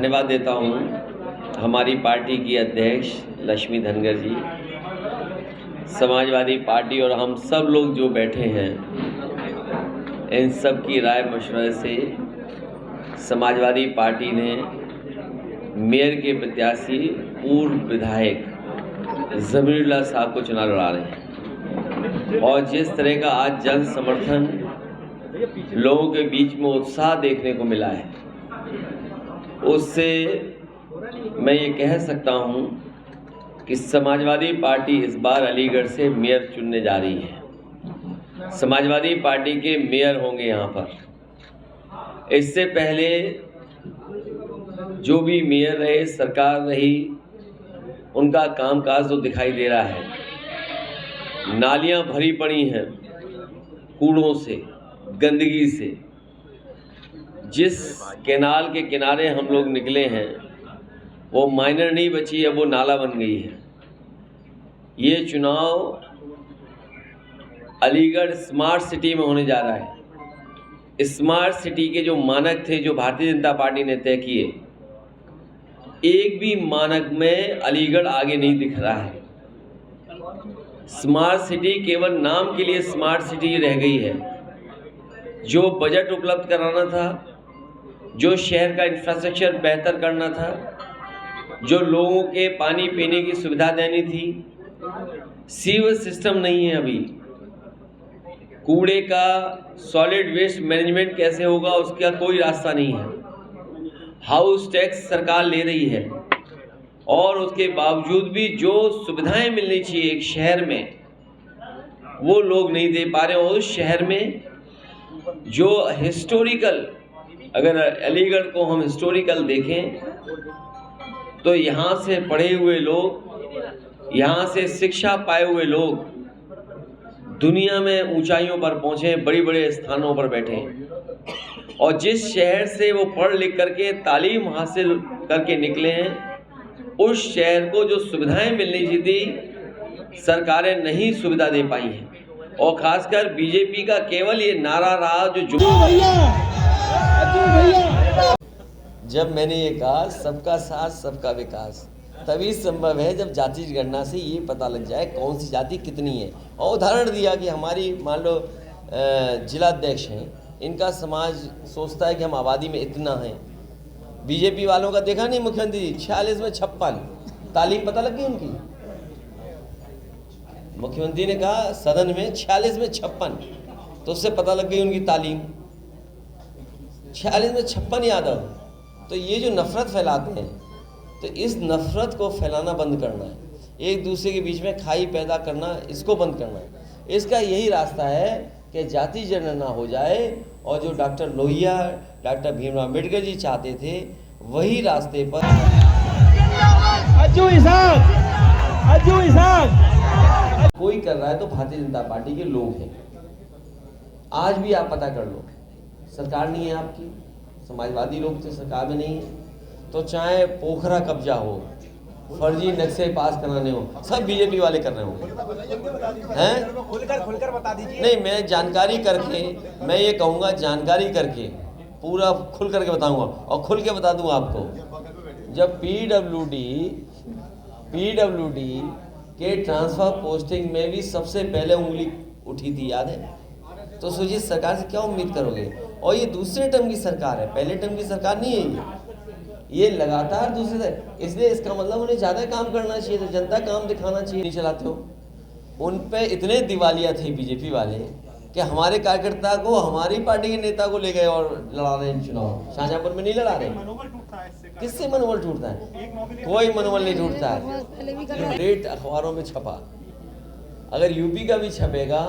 धन्यवाद देता हूँ हमारी पार्टी की अध्यक्ष लक्ष्मी धनगर जी, समाजवादी पार्टी और हम सब लोग जो बैठे हैं, इन सब की राय मशवरे से समाजवादी पार्टी ने मेयर के प्रत्याशी पूर्व विधायक ज़मीरुल्लाह साहब को चुनाव लड़ा रहे हैं। और जिस तरह का आज जन समर्थन लोगों के बीच में उत्साह देखने को मिला है, उससे मैं ये कह सकता हूँ कि समाजवादी पार्टी इस बार अलीगढ़ से मेयर चुनने जा रही है। समाजवादी पार्टी के मेयर होंगे यहाँ पर। इससे पहले जो भी मेयर रहे, सरकार रही, उनका कामकाज तो दिखाई दे रहा है। नालियाँ भरी पड़ी हैं कूड़ों से, गंदगी से। जिस कैनाल के किनारे हम लोग निकले हैं वो माइनर नहीं बची है, वो नाला बन गई है। ये चुनाव अलीगढ़ स्मार्ट सिटी में होने जा रहा है। स्मार्ट सिटी के जो मानक थे, जो भारतीय जनता पार्टी ने तय किए, एक भी मानक में अलीगढ़ आगे नहीं दिख रहा है। स्मार्ट सिटी केवल नाम के लिए स्मार्ट सिटी रह गई है। जो बजट उपलब्ध कराना था, जो शहर का इंफ्रास्ट्रक्चर बेहतर करना था, जो लोगों के पानी पीने की सुविधा देनी थी, सीवर सिस्टम नहीं है अभी। कूड़े का सॉलिड वेस्ट मैनेजमेंट कैसे होगा, उसका कोई रास्ता नहीं है। हाउस टैक्स सरकार ले रही है और उसके बावजूद भी जो सुविधाएं मिलनी चाहिए एक शहर में, वो लोग नहीं दे पा रहे। और उस शहर में जो हिस्टोरिकल, अगर अलीगढ़ को हम हिस्टोरिकल देखें तो यहाँ से पढ़े हुए लोग, यहाँ से शिक्षा पाए हुए लोग दुनिया में ऊंचाइयों पर पहुँचे, बड़े बड़े स्थानों पर बैठे। और जिस शहर से वो पढ़ लिख करके तालीम हासिल करके निकले हैं, उस शहर को जो सुविधाएं मिलनी चाहिए थी, सरकारें नहीं सुविधा दे पाई हैं। और खासकर बीजेपी का केवल ये नारा रहा जो जब मैंने ये कहा सबका साथ सबका विकास तभी संभव है जब जाति गणना से ये पता लग जाए कौन सी जाति कितनी है। और उदाहरण दिया कि हमारी मान लो जिलाध्यक्ष हैं, इनका समाज सोचता है कि हम आबादी में इतना हैं। बीजेपी वालों का देखा नहीं मुख्यमंत्री जी, 46 में 56 तालीम पता लग गई उनकी। मुख्यमंत्री ने कहा सदन में 46 में 56, तो उससे पता लग गई उनकी तालीम। 46 में 56 यादव। तो ये जो नफरत फैलाते हैं, तो इस नफरत को फैलाना बंद करना है, एक दूसरे के बीच में खाई पैदा करना, इसको बंद करना है। इसका यही रास्ता है कि जाति जनगणना हो जाए और जो डॉक्टर लोहिया, डॉक्टर भीमराव अम्बेडकर जी चाहते थे, वही रास्ते पर कोई कर रहा है तो भारतीय जनता पार्टी के लोग हैं। आज भी आप पता कर लो, सरकार नहीं है आपकी, समाजवादी लोग तो सरकार में नहीं है। तो चाहे पोखरा कब्जा हो, फर्जी नक्शे पास कराने हो, सब बीजेपी वाले कर रहे होंगे हैं। खुलकर बता दीजिए। नहीं, मैं जानकारी करके, मैं ये कहूँगा जानकारी करके पूरा खुल करके बताऊँगा। और खुल के बता दूँ आपको, जब पीडब्ल्यूडी के ट्रांसफर पोस्टिंग में भी सबसे पहले उंगली उठी थी, याद है? तो सोचिए सरकार से क्या उम्मीद करोगे। और ये दूसरे टर्म की सरकार है, पहले टर्म की सरकार नहीं है ये लगातार दूसरे। इसलिए इसका मतलब उन्हें ज़्यादा काम करना चाहिए था, जनता काम दिखाना चाहिए। नहीं चलाते हो। उन पे इतने दिवालिया थे बीजेपी वाले कि हमारे कार्यकर्ता को, हमारी पार्टी के नेता को ले गए और लड़ा रहे हैं चुनाव। शाहजहांपुर में नहीं लड़ा रहे। किससे मनोबल टूटता है? कोई मनोबल नहीं टूटता है। रेट अखबारों में छपा, अगर यूपी का भी छपेगा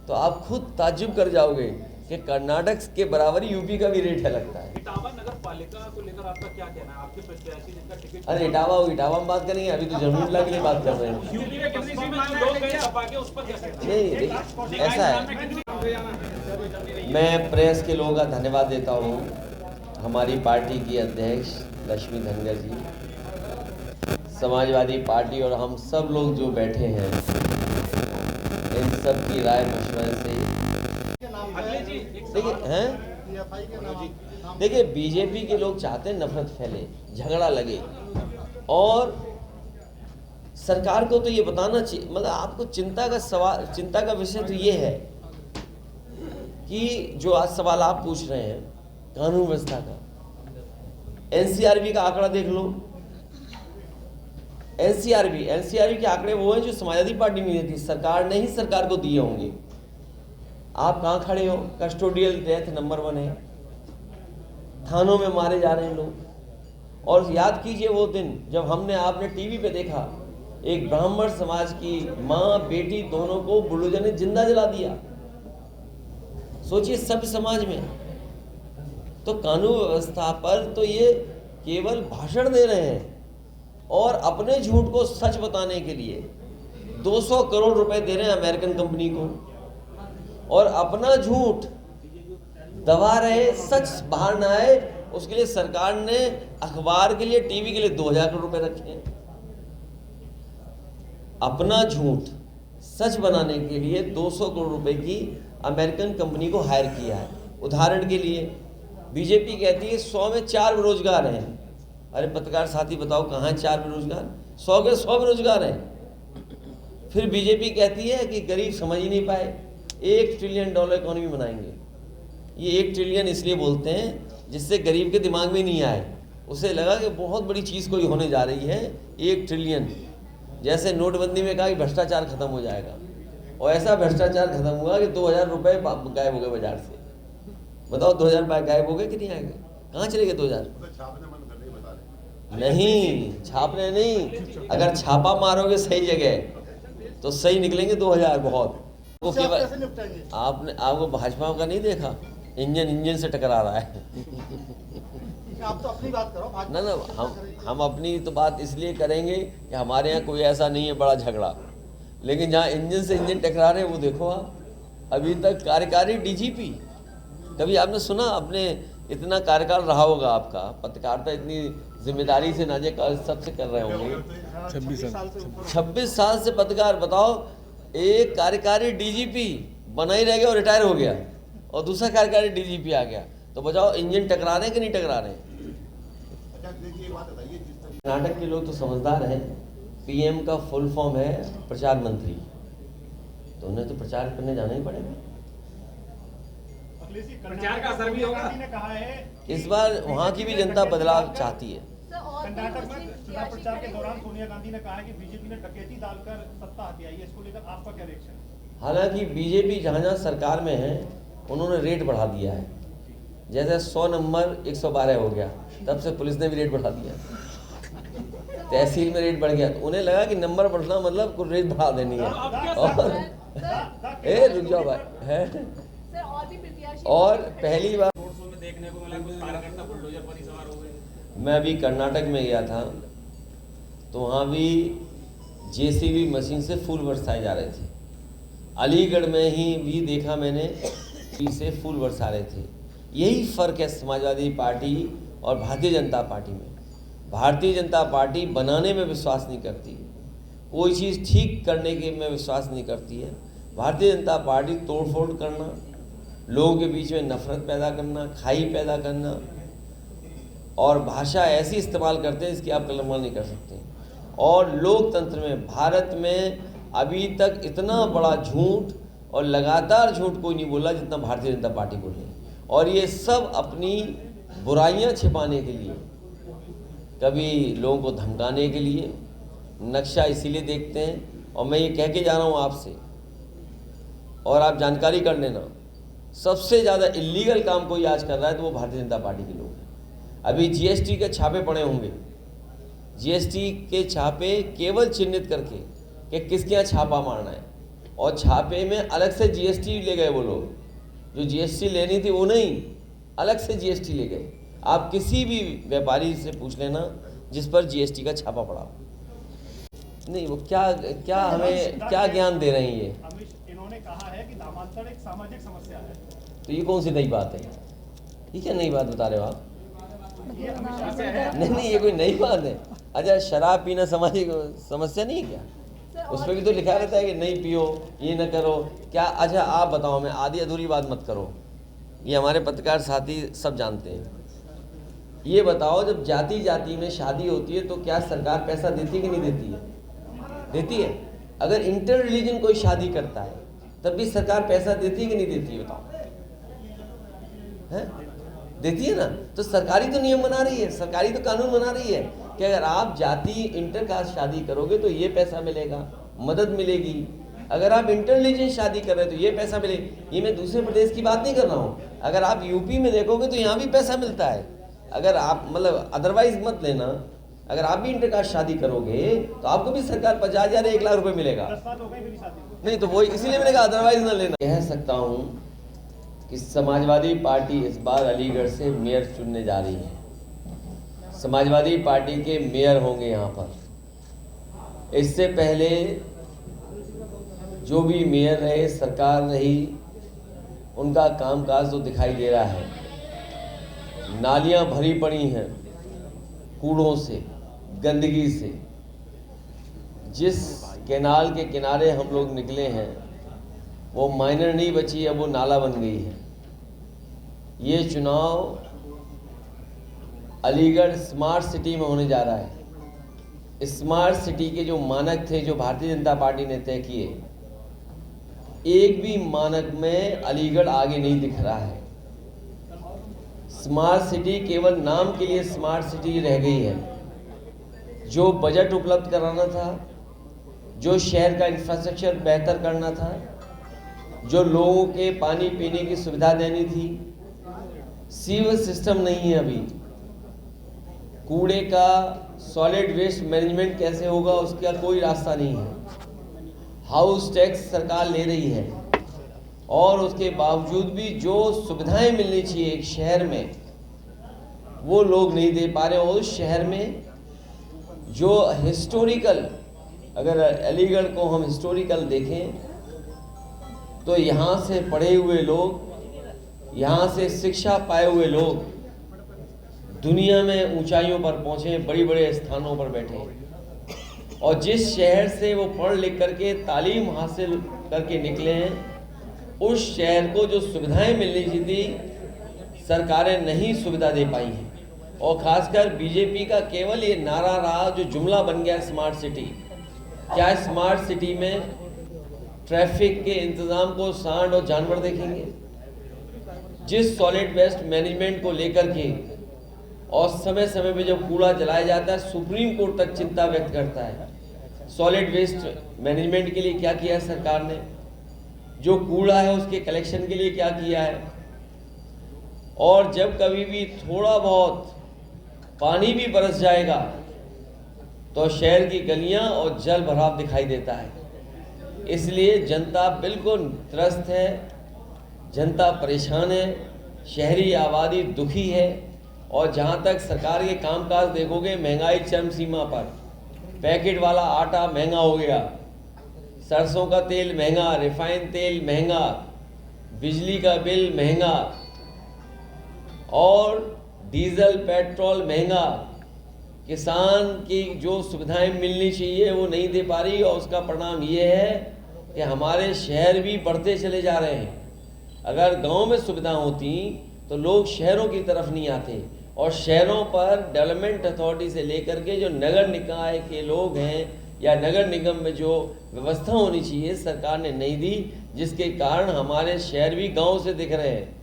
तो आप खुद ताज्जुब कर जाओगे कि कर्नाटक के बराबर यूपी का भी रेट है लगता है। इटावा नगर पालिका को लेकर आपका क्या कहना है? आपके प्रत्याशी जिनका टिकट, अरे इटावा में बात करेंगे, अभी तो ज़मीरुल्लाह के लिए बात कर रहे हैं। यूपी में किसी में जो लोग गए छपा के उस पर कैसे? नहीं, देखिए ऐसा है, मैं प्रेस के लोगों का धन्यवाद देता हूँ। हमारी पार्टी की अध्यक्ष लक्ष्मी धनगर जी, समाजवादी पार्टी और हम सब लोग जो बैठे हैं, इन सब की राय मशवरे से देखिए हैं पीएफआई के नाम। देखिए, बीजेपी के लोग चाहते हैं नफरत फैले, झगड़ा लगे, और सरकार को तो ये बताना चाहिए, मतलब आपको चिंता का विषय तो ये है कि जो आज सवाल आप पूछ रहे हैं कानून व्यवस्था का, एनसीआरबी का आंकड़ा देख लो। एनसीआरबी के आंकड़े वो हैं जो समाजवादी पार्टी ने दी थी, सरकार ने ही सरकार को दिए होंगे। आप कहाँ खड़े हो? कस्टोडियल डेथ नंबर 1 है, थानों में मारे जा रहे हैं लोग। और याद कीजिए वो दिन जब आपने टीवी पे देखा, एक ब्राह्मण समाज की माँ बेटी दोनों को बुलडोजर ने जिंदा जला दिया। सोचिए, सभ्य समाज में तो कानून व्यवस्था पर तो ये केवल भाषण दे रहे हैं, और अपने झूठ को सच बताने के लिए 200 करोड़ रुपए दे रहे हैं अमेरिकन कंपनी को, और अपना झूठ दबा रहे, सच बाहर ना आए उसके लिए सरकार ने अखबार के लिए, टीवी के लिए 2000 करोड़ रुपए रखे हैं। अपना झूठ सच बनाने के लिए 200 करोड़ रुपए की अमेरिकन कंपनी को हायर किया है। उदाहरण के लिए बीजेपी कहती है 100 में 4 बेरोजगार हैं। अरे पत्रकार साथी बताओ, कहाँ 4 बेरोजगार? 100 के 100 बेरोजगार हैं। फिर बीजेपी कहती है कि गरीब समझ ही नहीं पाए, $1 ट्रिलियन इकोनॉमी बनाएंगे। ये 1 ट्रिलियन इसलिए बोलते हैं जिससे गरीब के दिमाग में नहीं आए, उसे लगा कि बहुत बड़ी चीज़ कोई होने जा रही है, 1 ट्रिलियन। जैसे नोटबंदी में कहा कि भ्रष्टाचार खत्म हो जाएगा, और ऐसा भ्रष्टाचार खत्म हुआ कि 2000 रुपये गायब हो गए बाजार से। बताओ 2000 रुपये गायब हो गए कि नहीं आएंगे? कहाँ चले गए 2000? नहीं, छापने नहीं, अगर छापा मारोगे सही जगह तो सही निकलेंगे 2000 बहुत। वो केवल आपको भाजपा का नहीं देखा, इंजन से टकरा रहा है। आप तो अपनी बात करो। ना हम अपनी तो बात इसलिए करेंगे कि हमारे यहाँ कोई ऐसा नहीं है बड़ा झगड़ा, लेकिन जहाँ इंजन से इंजन टकरा रहे हैं वो देखो आप। अभी तक कार्यकारी डीजीपी, कभी आपने सुना? अपने इतना कार्यकाल रहा होगा आपका, पत्रकारिता इतनी जिम्मेदारी से नाजे सबसे कर रहे होंगे। 26 साल से पत्रकार। बताओ, एक कार्यकारी डीजीपी बना ही रह गया और रिटायर हो गया, और दूसरा कार्यकारी डीजीपी आ गया, तो बताओ इंजन टकरा रहे हैं कि नहीं टकरा रहे हैं? कर्नाटक के लोग तो समझदार हैं। पीएम का फुल फॉर्म है प्रचार मंत्री, तो उन्हें तो प्रचार करने जाना ही पड़ेगा। प्रचार का असर भी होगा। इस बार वहाँ की भी जनता बदलाव चाहती है। कर्नाटक में चुनाव प्रचार के दौरान सोनिया गांधी ने कहा है कि बीजेपी ने डकैती डालकर सत्ता हथियाई है, इसको लेकर आपका क्या रिएक्शन है? हालांकि बीजेपी जहाँ सरकार में है उन्होंने रेट बढ़ा दिया है। जैसे 100 नंबर 112 हो गया, तब से पुलिस ने भी रेट बढ़ा दिया। तहसील में रेट बढ़ गया, तो उन्हें लगा कि नंबर बढ़ना मतलब कुछ रेट बढ़ा देनी है। और रुक जाओ भाई, है। और पहली बार देखने को मिला कुछ कार्यकर्ता बुलडोजर पर ही सवार हो गए। मैं अभी कर्नाटक में गया था, तो वहाँ भी जेसीबी मशीन से फूल बरसाए जा रहे थे। अलीगढ़ में ही भी देखा मैंने, से फूल बरसा रहे थे। यही फ़र्क है समाजवादी पार्टी और भारतीय जनता पार्टी में। भारतीय जनता पार्टी बनाने में विश्वास नहीं करती, कोई चीज़ ठीक करने के में विश्वास नहीं करती है। भारतीय जनता पार्टी तोड़फोड़ करना, लोगों के बीच में नफरत पैदा करना, खाई पैदा करना, और भाषा ऐसी इस्तेमाल करते हैं इसकी आप कल्पना नहीं कर सकते। और लोकतंत्र में, भारत में अभी तक इतना बड़ा झूठ और लगातार झूठ कोई नहीं बोला जितना भारतीय जनता पार्टी बोले। और ये सब अपनी बुराइयां छिपाने के लिए, कभी लोगों को धमकाने के लिए नक्शा इसीलिए देखते हैं। और मैं ये कह के जा रहा हूँ आपसे, और आप जानकारी कर लेना, सबसे ज़्यादा इलीगल काम कोई आज कर रहा है तो वो भारतीय जनता पार्टी के लोग हैं। अभी जीएसटी के छापे पड़े होंगे, जीएसटी के छापे केवल चिन्हित करके कि किसके यहाँ छापा मारना है, और छापे में अलग से जीएसटी ले गए वो लोग, जो जीएसटी लेनी थी वो नहीं, अलग से जीएसटी ले गए। आप किसी भी व्यापारी से पूछ लेना जिस पर जीएसटी का छापा पड़ा। नहीं, वो क्या हमें क्या ज्ञान दे रहे हैं ये? इन्होंने कहा है कि नामांतरण एक सामाजिक समस्या है। तो ये कौन सी नई बात है? ये क्या नई बात बता रहे हो आप? नहीं, ये कोई नई बात है। अच्छा, शराब पीना सामाजिक समस्या नहीं है क्या? उस पर भी तो लिखा रहता है कि नहीं पियो, ये न करो। क्या? अच्छा आप बताओ, मैं आधी अधूरी बात मत करो। ये हमारे पत्रकार साथी सब जानते हैं। ये बताओ, जब जाति जाति में शादी होती है तो क्या सरकार पैसा देती है कि नहीं देती है? देती है। अगर इंटर रिलीजन कोई शादी करता है तब भी सरकार पैसा देती है कि नहीं देती है? बताओ, है? देती है ना। तो सरकारी तो नियम बना रही है, सरकारी तो कानून बना रही है कि अगर आप जाति इंटर कास्ट शादी करोगे तो ये पैसा मिलेगा, मदद मिलेगी। अगर आप इंटर रिलीजन शादी कर रहे हो तो ये पैसा मिलेगा। ये मैं दूसरे प्रदेश की बात नहीं कर रहा हूँ। अगर आप यूपी में देखोगे तो यहाँ भी पैसा मिलता है। अगर आप मतलब अदरवाइज मत लेना, अगर आप भी इंटर कास्ट शादी करोगे तो आपको भी सरकार 50,000 1 लाख रुपए मिलेगा। 10 साल हो गए मेरी शादी को। नहीं तो वो इसीलिए मैंने कहा अदरवाइज ना लेना। कह सकता हूँ कि समाजवादी पार्टी इस बार अलीगढ़ से मेयर चुनने जा रही है। समाजवादी पार्टी के मेयर होंगे यहाँ पर। इससे पहले जो भी मेयर रहे, सरकार रही, उनका कामकाज तो दिखाई दे रहा है। नालियाँ भरी पड़ी हैं कूड़ों से, गंदगी से। जिस कैनाल के किनारे हम लोग निकले हैं वो माइनर नहीं बची, अब वो नाला बन गई है। ये चुनाव अलीगढ़ स्मार्ट सिटी में होने जा रहा है। स्मार्ट सिटी के जो मानक थे, जो भारतीय जनता पार्टी ने तय किए, एक भी मानक में अलीगढ़ आगे नहीं दिख रहा है। स्मार्ट सिटी केवल नाम के लिए स्मार्ट सिटी रह गई है। जो बजट उपलब्ध कराना था, जो शहर का इंफ्रास्ट्रक्चर बेहतर करना था, जो लोगों के पानी पीने की सुविधा देनी थी, सीवर सिस्टम नहीं है अभी। कूड़े का सॉलिड वेस्ट मैनेजमेंट कैसे होगा उसका कोई रास्ता नहीं है। हाउस टैक्स सरकार ले रही है और उसके बावजूद भी जो सुविधाएं मिलनी चाहिए एक शहर में वो लोग नहीं दे पा रहे। और उस शहर में जो हिस्टोरिकल, अगर अलीगढ़ को हम हिस्टोरिकल देखें तो यहाँ से पढ़े हुए लोग, यहाँ से शिक्षा पाए हुए लोग दुनिया में ऊंचाइयों पर पहुँचे, बड़े बड़े स्थानों पर बैठे हैं। और जिस शहर से वो पढ़ लिख करके तालीम हासिल करके निकले हैं, उस शहर को जो सुविधाएं मिलनी चाहिए थी सरकारें नहीं सुविधा दे पाई हैं। और खासकर बीजेपी का केवल ये नारा रहा, जो जुमला बन गया स्मार्ट सिटी। क्या स्मार्ट सिटी में ट्रैफिक के इंतज़ाम को सांड और जानवर देखेंगे? जिस सॉलिड वेस्ट मैनेजमेंट को लेकर के और समय समय पे जब कूड़ा जलाया जाता है, सुप्रीम कोर्ट तक चिंता व्यक्त करता है। सॉलिड वेस्ट मैनेजमेंट के लिए क्या किया है सरकार ने? जो कूड़ा है उसके कलेक्शन के लिए क्या किया है? और जब कभी भी थोड़ा बहुत पानी भी बरस जाएगा तो शहर की गलियां और जल भराव दिखाई देता है। इसलिए जनता बिल्कुल त्रस्त है, जनता परेशान है, शहरी आबादी दुखी है। और जहां तक सरकार के कामकाज देखोगे, महंगाई चरम सीमा पर। पैकेट वाला आटा महंगा हो गया, सरसों का तेल महंगा, रिफाइंड तेल महंगा, बिजली का बिल महंगा और डीजल पेट्रोल महंगा। किसान की जो सुविधाएं मिलनी चाहिए वो नहीं दे पा रही। और उसका परिणाम ये है कि हमारे शहर भी बढ़ते चले जा रहे हैं। अगर गांव में सुविधा होती तो लोग शहरों की तरफ नहीं आते। और शहरों पर डेवलपमेंट अथॉरिटी से लेकर के जो नगर निकाय के लोग हैं या नगर निगम में जो व्यवस्था होनी चाहिए सरकार ने नहीं दी, जिसके कारण हमारे शहर भी गांव से दिख रहे हैं।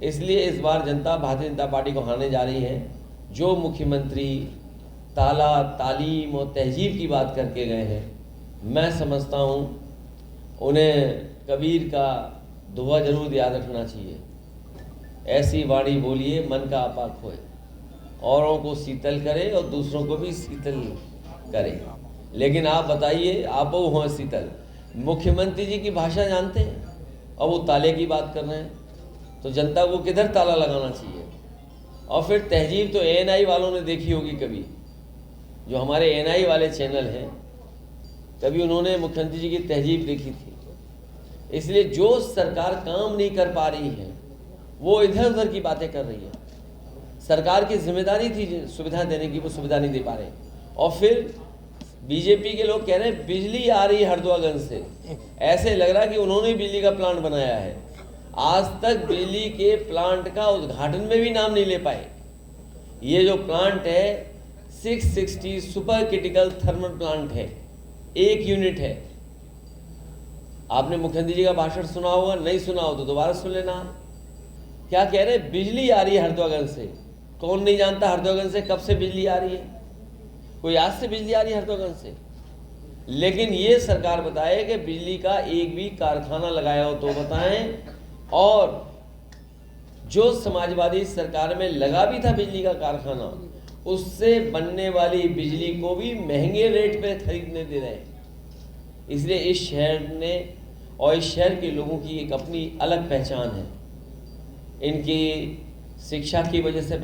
इसलिए इस बार जनता भारतीय जनता पार्टी को हारने जा रही है। जो मुख्यमंत्री तालीम और तहजीब की बात करके गए हैं, मैं समझता हूँ उन्हें कबीर का दोहा जरूर याद रखना चाहिए। ऐसी वाणी बोलिए मन का आपा खोए, औरों को शीतल करे और दूसरों को भी शीतल करे। लेकिन आप बताइए, आप हो शीतल, मुख्यमंत्री जी की भाषा जानते हैं और वो ताले की बात कर रहे हैं, तो जनता को किधर ताला लगाना चाहिए? और फिर तहजीब तो ANI वालों ने देखी होगी कभी, जो हमारे ANI वाले चैनल हैं, कभी उन्होंने मुख्यमंत्री जी की तहजीब देखी थी। इसलिए जो सरकार काम नहीं कर पा रही है वो इधर उधर की बातें कर रही है। सरकार की जिम्मेदारी थी सुविधा देने की, वो सुविधा नहीं दे पा रहे। और फिर बीजेपी के लोग कह रहे हैं बिजली आ रही है हरदुआगंज से, ऐसे लग रहा है कि उन्होंने बिजली का प्लांट बनाया है। आज तक बिजली के प्लांट का उद्घाटन में भी नाम नहीं ले पाए। ये जो प्लांट है 660 सुपर क्रिटिकल थर्मल प्लांट है, एक यूनिट है। आपने मुख्यमंत्री जी का भाषण सुना होगा, नहीं सुना हो तो दोबारा सुन लेना। क्या कह रहे हैं? बिजली आ रही है हरदोगन से। कौन नहीं जानता हरदोगन से कब से बिजली आ रही है? कोई आज से बिजली आ रही है हरदोगन से? लेकिन ये सरकार बताए कि बिजली का एक भी कारखाना लगाया हो तो बताएं, और जो समाजवादी सरकार में लगा भी था बिजली का कारखाना, उससे बनने वाली बिजली को भी महंगे रेट पे खरीदने दे रहे हैं। इसलिए इस शहर ने और इस शहर के लोगों की एक अपनी अलग पहचान है। इनकी शिक्षा की वजह से